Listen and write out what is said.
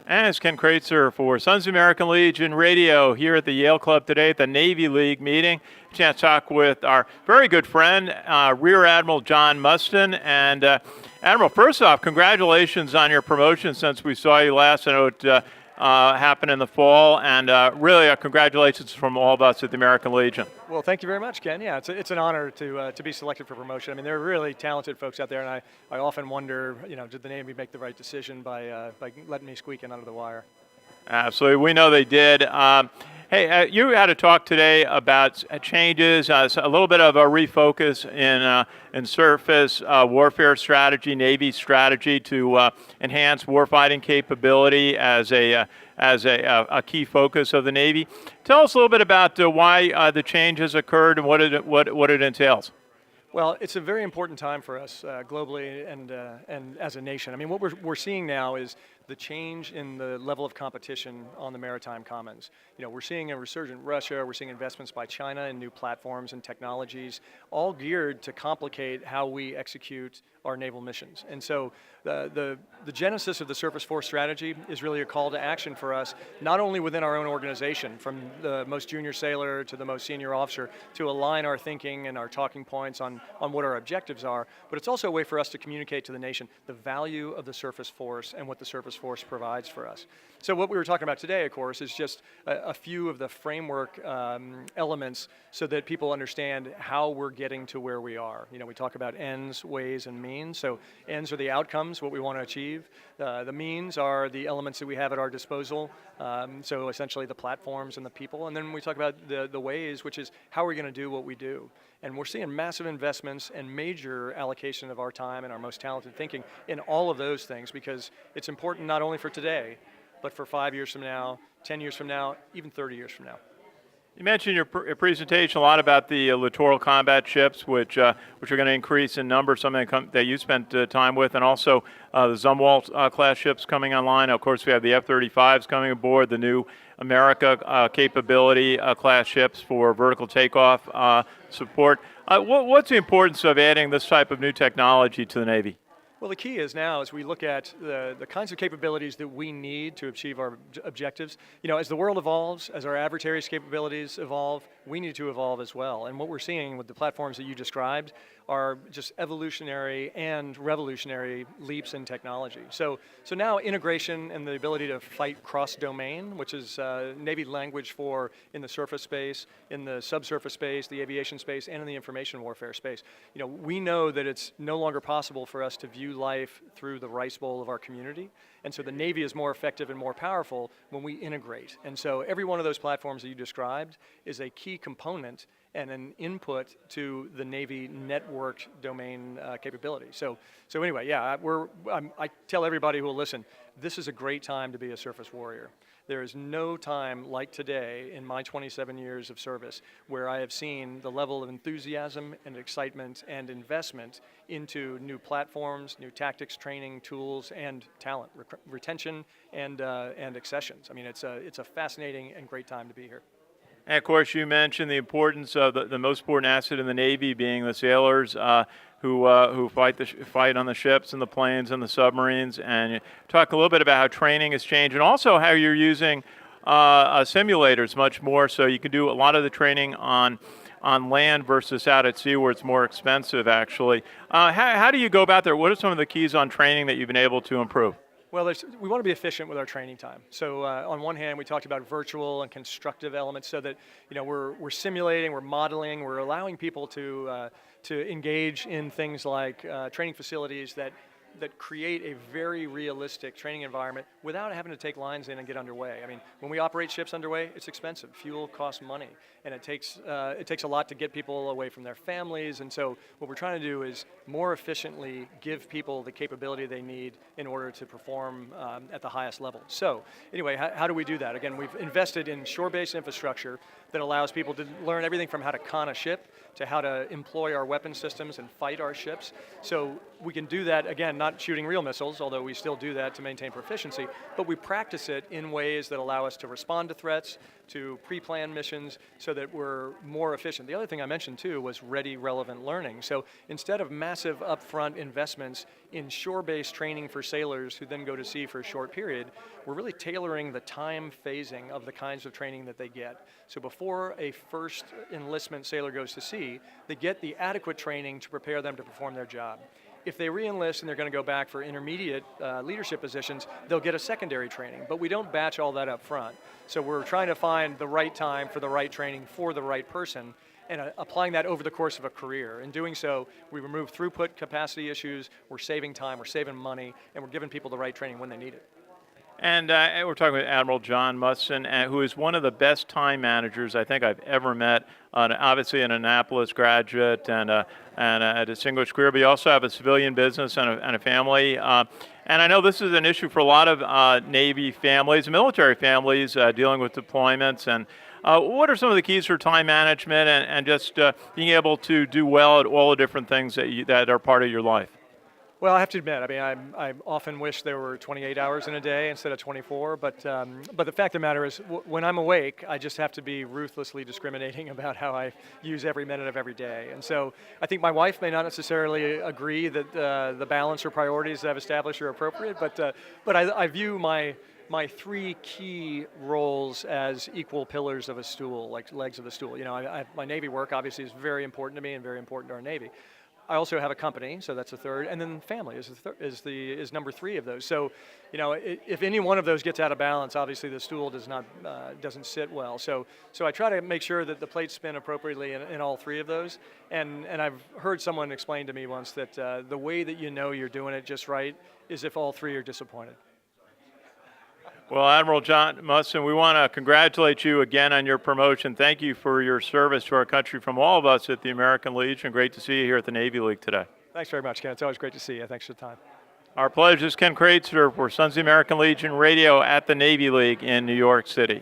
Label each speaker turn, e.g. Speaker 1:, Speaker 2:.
Speaker 1: And it's Ken Kreitzer for Sons of American Legion Radio here at the Yale Club today at the Navy League meeting. A chance to talk with our very good friend, Rear Admiral John Mustin. And Admiral, first off, congratulations on your promotion since we saw you last. I know it happened in the fall, and really congratulations from all of us at the American Legion.
Speaker 2: Well, thank you very much, Ken. Yeah, it's an honor to be selected for promotion. I mean, there are really talented folks out there, and I often wonder, did the Navy make the right decision by letting me squeak in under the wire?
Speaker 1: Absolutely, we know they did. Hey, you had a talk today about changes, a little bit of a refocus in surface warfare strategy, Navy strategy to enhance warfighting capability as a key focus of the Navy. Tell us a little bit about why the change has occurred and what it entails.
Speaker 2: Well, it's a very important time for us globally and as a nation. I mean, what we're seeing now is the change in the level of competition on the maritime commons. We're seeing a resurgent Russia, we're seeing investments by China in new platforms and technologies, all geared to complicate how we execute our naval missions. And so the genesis of the Surface Force strategy is really a call to action for us, not only within our own organization, from the most junior sailor to the most senior officer, to align our thinking and our talking points on what our objectives are, but it's also a way for us to communicate to the nation the value of the Surface Force and what the Surface Force provides for us. So what we were talking about today, of course, is just a few of the framework elements so that people understand how we're getting to where we are. We talk about ends, ways, and means. So ends are the outcomes, what we want to achieve. The means are the elements that we have at our disposal. So essentially the platforms and the people. And then we talk about the ways, which is how we're going to do what we do. And we're seeing massive investments and major allocation of our time and our most talented thinking in all of those things, because it's important not only for today, but for 5 years from now, 10 years from now, even 30 years from now.
Speaker 1: You mentioned in your presentation a lot about the Littoral combat ships, which are going to increase in number, something that you spent time with, and also the Zumwalt class ships coming online. Of course, we have the F-35s coming aboard, the new America capability class ships for vertical takeoff support. What's the importance of adding this type of new technology to the Navy?
Speaker 2: Well, the key is now, as we look at the kinds of capabilities that we need to achieve our objectives, as the world evolves, as our adversaries' capabilities evolve, we need to evolve as well. And what we're seeing with the platforms that you described are just evolutionary and revolutionary leaps in technology. So now integration and the ability to fight cross-domain, which is Navy language for in the surface space, in the subsurface space, the aviation space, and in the information warfare space. We know that it's no longer possible for us to view life through the rice bowl of our community. And so the Navy is more effective and more powerful when we integrate. And so every one of those platforms that you described is a key component and an input to the Navy networked domain capability. So anyway, yeah, I tell everybody who will listen, this is a great time to be a surface warrior. There is no time like today in my 27 years of service where I have seen the level of enthusiasm and excitement and investment into new platforms, new tactics, training, tools, and talent, retention, and accessions. I mean, it's a fascinating and great time to be here.
Speaker 1: And of course, you mentioned the importance of the most important asset in the Navy being the sailors who fight on the ships and the planes and the submarines. And you talk a little bit about how training has changed, and also how you're using simulators much more, so you can do a lot of the training on land versus out at sea, where it's more expensive, actually. How do you go about there? What are some of the keys on training that you've been able to improve?
Speaker 2: Well, we want to be efficient with our training time. So on one hand, we talked about virtual and constructive elements, so that we're simulating, we're modeling, we're allowing people to engage in things like training facilities that create a very realistic training environment without having to take lines in and get underway. I mean, when we operate ships underway, it's expensive. Fuel costs money, and it takes a lot to get people away from their families. And so what we're trying to do is more efficiently give people the capability they need in order to perform at the highest level. So anyway, how do we do that? Again, we've invested in shore-based infrastructure that allows people to learn everything from how to con a ship to how to employ our weapon systems and fight our ships. So we can do that, again, not shooting real missiles, although we still do that to maintain proficiency, but we practice it in ways that allow us to respond to threats, to pre-plan missions, so that we're more efficient. The other thing I mentioned too was ready, relevant learning. So instead of massive upfront investments in shore-based training for sailors who then go to sea for a short period, we're really tailoring the time phasing of the kinds of training that they get. So before a first enlistment sailor goes to sea, they get the adequate training to prepare them to perform their job. If they re-enlist and they're going to go back for intermediate leadership positions, they'll get a secondary training, but we don't batch all that up front. So we're trying to find the right time for the right training for the right person, and applying that over the course of a career. In doing so, we remove throughput capacity issues, we're saving time, we're saving money, and we're giving people the right training when they need it.
Speaker 1: And we're talking with Admiral John Mustin, who is one of the best time managers I think I've ever met. Obviously an Annapolis graduate and a distinguished career, but you also have a civilian business and a family. And I know this is an issue for a lot of Navy families, military families dealing with deployments. And what are some of the keys for time management and just being able to do well at all the different things that are part of your life?
Speaker 2: Well, I have to admit, I mean, I often wish there were 28 hours in a day instead of 24, but the fact of the matter is, when I'm awake, I just have to be ruthlessly discriminating about how I use every minute of every day. And so I think my wife may not necessarily agree that the balance or priorities that I've established are appropriate, but I view my three key roles as equal pillars of a stool, like legs of a stool. You know, my Navy work obviously is very important to me and very important to our Navy. I also have a company, so that's a third, and then family is number three of those. So, you know, if any one of those gets out of balance, obviously the stool doesn't sit well. So I try to make sure that the plates spin appropriately in all three of those. And I've heard someone explain to me once that the way that you know you're doing it just right is if all three are disappointed.
Speaker 1: Well, Admiral John Mustin, we want to congratulate you again on your promotion. Thank you for your service to our country from all of us at the American Legion. Great to see you here at the Navy League today.
Speaker 2: Thanks very much, Ken. It's always great to see you. Thanks for the time.
Speaker 1: Our pleasure. This is Ken Kratzer for Sons of the American Legion Radio at the Navy League in New York City.